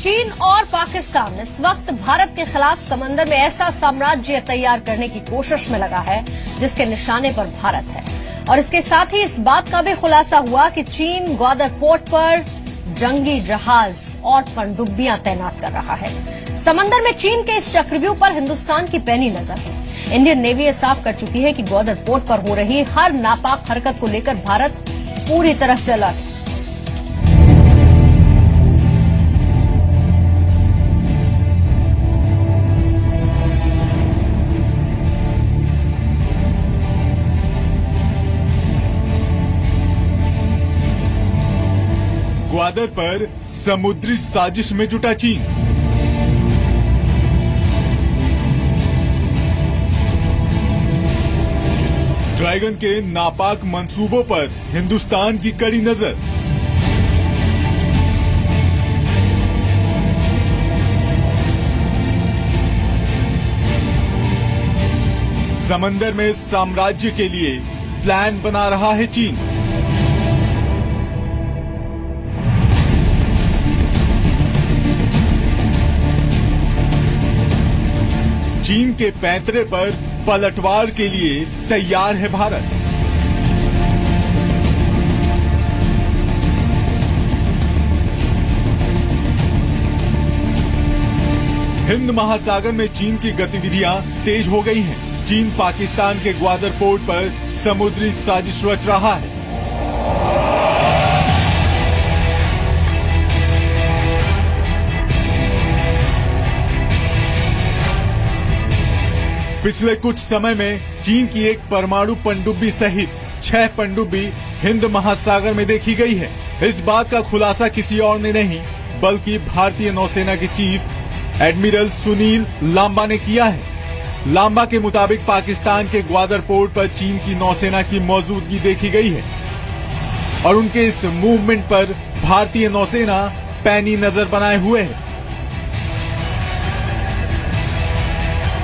चीन और पाकिस्तान इस वक्त भारत के खिलाफ समंदर में ऐसा साम्राज्य तैयार करने की कोशिश में लगा है जिसके निशाने पर भारत है। और इसके साथ ही इस बात का भी खुलासा हुआ कि चीन ग्वादर पोर्ट पर जंगी जहाज और पनडुब्बियां तैनात कर रहा है। समंदर में चीन के इस चक्रव्यूह पर हिंदुस्तान की पैनी नजर है। इंडियन नेवी ये साफ कर चुकी है कि ग्वादर पोर्ट पर हो रही हर नापाक हरकत को लेकर भारत पूरी तरह से अलर्ट है। ग्वादर पर समुद्री साजिश में जुटा चीन। ड्रैगन के नापाक मंसूबों पर हिंदुस्तान की कड़ी नजर। समंदर में साम्राज्य के लिए प्लान बना रहा है चीन। चीन के पैंतरे पर पलटवार के लिए तैयार है भारत। हिंद महासागर में चीन की गतिविधियां तेज हो गई हैं। चीन पाकिस्तान के ग्वादर पोर्ट पर समुद्री साजिश रच रहा है। पिछले कुछ समय में चीन की एक परमाणु पनडुब्बी सहित 6 पनडुब्बी हिंद महासागर में देखी गई है। इस बात का खुलासा किसी और ने नहीं बल्कि भारतीय नौसेना के चीफ एडमिरल सुनील लांबा ने किया है। लांबा के मुताबिक पाकिस्तान के ग्वादर पोर्ट पर चीन की नौसेना की मौजूदगी देखी गई है और उनके इस मूवमेंट पर भारतीय नौसेना पैनी नजर बनाए हुए है।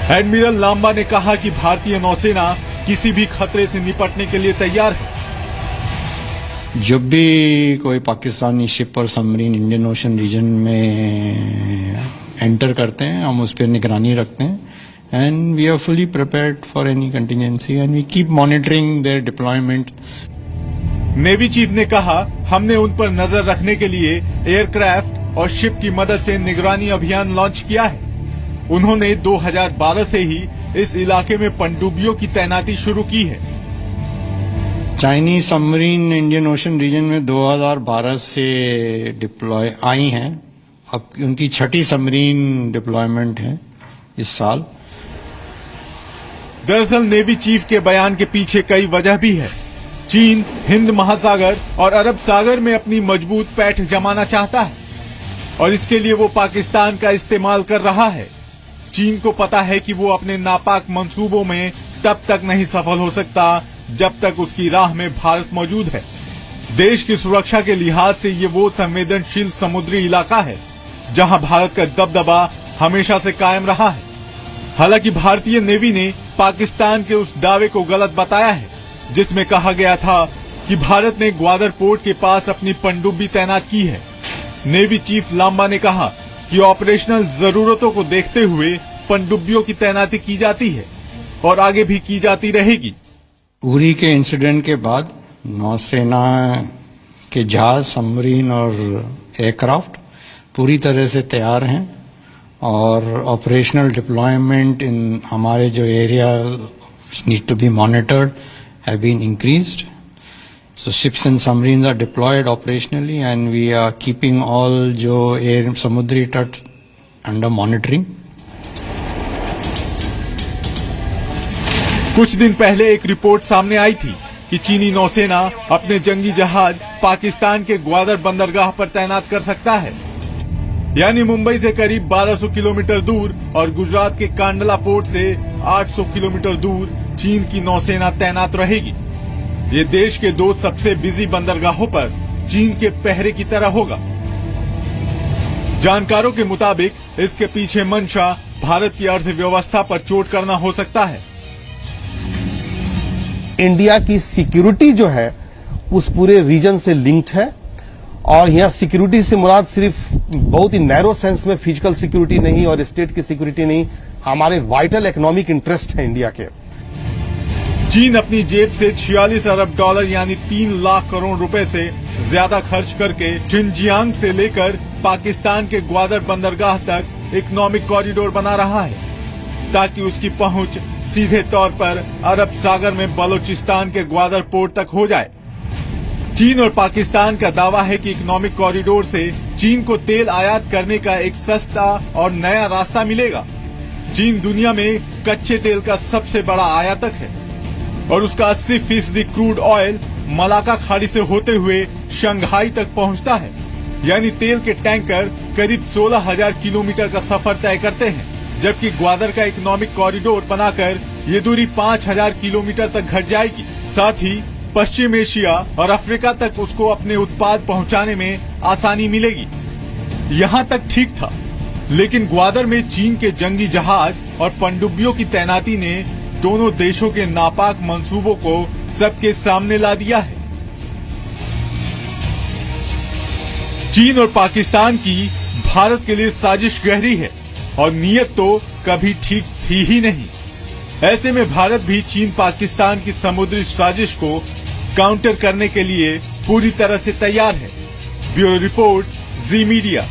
एडमिरल लांबा ने कहा कि भारतीय नौसेना किसी भी खतरे से निपटने के लिए तैयार है। जब भी कोई पाकिस्तानी शिप और सबमरीन इंडियन ओशन रीजन में एंटर करते हैं, हम उस पर निगरानी रखते हैं and we are fully prepared for any contingency and we keep monitoring their deployment. Navy chief ने कहा, हमने उन पर नजर रखने के लिए एयरक्राफ्ट और शिप की मदद से निगरानी अभियान लॉन्च किया है। उन्होंने 2012 से ही इस इलाके में पनडुब्बियों की तैनाती शुरू की है। Chinese submarine Indian ocean region में 2012 से डिप्लॉय आई हैं। अब उनकी 6ठी सबमरीन डिप्लॉयमेंट है इस साल। दरअसल नेवी चीफ के बयान के पीछे कई वजह भी है। चीन हिंद महासागर और अरब सागर में अपनी मजबूत पैठ जमाना चाहता है और इसके लिए वो पाकिस्तान का इस्तेमाल कर रहा है। चीन को पता है कि वो अपने नापाक मंसूबों में तब तक नहीं सफल हो सकता जब तक उसकी राह में भारत मौजूद है। देश की सुरक्षा के लिहाज से ये वो संवेदनशील समुद्री इलाका है जहां भारत का दबदबा हमेशा से कायम रहा है। हालांकि भारतीय नेवी ने पाकिस्तान के उस दावे को गलत बताया है जिसमें कहा गया था कि भारत ने ग्वादर पोर्ट के पास अपनी पनडुब्बी तैनात की है। नेवी चीफ लांबा ने कहा कि ऑपरेशनल जरूरतों को देखते हुए पनडुब्बियों की तैनाती की जाती है और आगे भी की जाती रहेगी। उरी के इंसिडेंट के बाद नौसेना के जहाज, सबमरीन और एयरक्राफ्ट पूरी तरह से तैयार हैं और ऑपरेशनल डिप्लॉयमेंट इन हमारे जो area need to be monitored have been increased. So ships and submarines are deployed operationally and we are keeping all जो एयर समुद्री तट under monitoring। कुछ दिन पहले एक रिपोर्ट सामने आई थी कि चीनी नौसेना अपने जंगी जहाज पाकिस्तान के ग्वादर बंदरगाह पर तैनात कर सकता है। यानी मुंबई से करीब 1200 किलोमीटर दूर और गुजरात के कांडला पोर्ट से 800 किलोमीटर दूर चीन की नौसेना तैनात रहेगी। ये देश के 2 सबसे बिजी बंदरगाहों पर चीन के पहरे की तरह होगा। जानकारों के मुताबिक इसके पीछे मंशा भारत की अर्थव्यवस्था पर चोट करना हो सकता है। इंडिया की सिक्योरिटी जो है उस पूरे रीजन से लिंक्ड है और यहाँ सिक्योरिटी से मुराद सिर्फ बहुत ही नैरो सेंस में फिजिकल सिक्योरिटी नहीं और स्टेट की सिक्योरिटी नहीं, हमारे वाइटल इकोनॉमिक इंटरेस्ट है इंडिया के। चीन अपनी जेब से 46 अरब डॉलर यानी 3 लाख करोड़ रुपए से ज्यादा खर्च करके शिनजियांग से लेकर पाकिस्तान के ग्वादर बंदरगाह तक इकोनॉमिक कॉरिडोर बना रहा है, ताकि उसकी पहुंच सीधे तौर पर अरब सागर में बलोचिस्तान के ग्वादर पोर्ट तक हो जाए। चीन और पाकिस्तान का दावा है कि इकोनॉमिक कॉरिडोर से चीन को तेल आयात करने का एक सस्ता और नया रास्ता मिलेगा। चीन दुनिया में कच्चे तेल का सबसे बड़ा आयातक है और उसका 80% क्रूड ऑयल मलाका खाड़ी से होते हुए शंघाई तक पहुंचता है, यानी तेल के टैंकर करीब 16,000 किलोमीटर का सफर तय करते हैं, जबकि ग्वादर का इकोनॉमिक कॉरिडोर बनाकर ये दूरी 5,000 किलोमीटर तक घट जाएगी। साथ ही पश्चिम एशिया और अफ्रीका तक उसको अपने उत्पाद पहुंचाने में आसानी मिलेगी। यहाँ तक ठीक था, लेकिन ग्वादर में चीन के जंगी जहाज और पनडुब्बियों की तैनाती ने दोनों देशों के नापाक मंसूबों को सबके सामने ला दिया है। चीन और पाकिस्तान की भारत के लिए साजिश गहरी है और नीयत तो कभी ठीक थी ही नहीं। ऐसे में भारत भी चीन पाकिस्तान की समुद्री साजिश को काउंटर करने के लिए पूरी तरह से तैयार है। ब्यूरो रिपोर्ट, जी मीडिया।